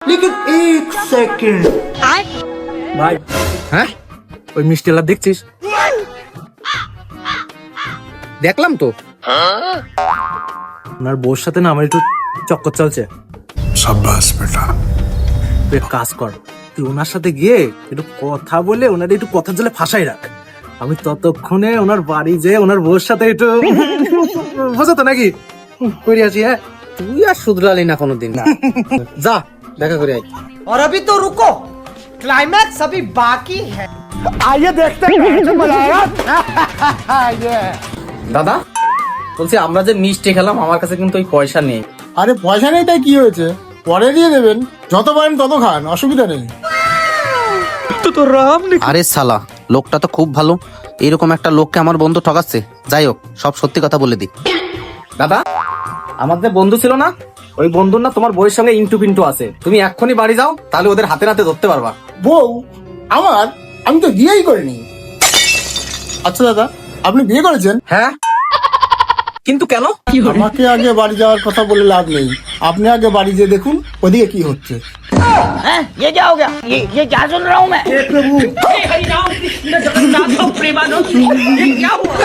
लेकिन एक सेकंड ভাই হ্যাঁ ওই মিষ্টিলা দেখছিস? দেখলাম তো। ওনার বউর সাথে না আমার একটু চক্কর চলছে। शाबाश बेटा। তুই এক কাজ কর, তুই ওনার সাথে গিয়ে একটু কথা বলে ওনার একটু কথা জলে ফাঁসাই রাখ। আমি ততক্ষণে ওনার বাড়ি যেয়ে ওনার বউর সাথে একটু বোঝাতো নাকি করে আসি। হ্যাঁ তুই আর শুধরালি না কোনোদিন না। যা দেখা করে আয়। और अभी तो रुको, क्लाइमैक्स अभी बाकी है। দাদা বলছি আমরা যে মিষ্টি খেলাম আমার কাছে কিন্তু ওই পয়সা নেই। আরে পয়সা নেই তাই কি হয়েছে, পরে দিয়ে দেবেন, যত পারেন তত খান, অসুবিধা নেই। আরে শালা লোকটা তো খুব ভালো, এরকম একটা লোককে আমার বন্ধু ঠকাচ্ছে। যাই হোক সব সত্যি কথা বলে দি। দাদা আমার যে বন্ধু ছিল না, ওই বন্ধুর না তোমার বউয়ের সঙ্গে ইন্টু পিন্টু আছে। তুমি এক্ষুনি বাড়ি যাও, তাহলে ওদের হাতে নাতে ধরতে পারবা। বউ আমার, আমি তো বিয়েই করিনি। আচ্ছা দাদা, আপনি বিয়ে করেছেন? হ্যাঁ কিন্তু কেন? আমাকে আগে বাড়ি যাওয়ার কথা বলে লাভ নেই, আপনি আগে বাড়ি যেয়ে দেখুন ওদিকে কি হচ্ছে। ये क्या हो गया? ये क्या सुन रहा हूँ मैं? हे प्रभु, हे हरि राम कृष्ण जगन्नाथ प्रेमानंद, ये क्या हुआ?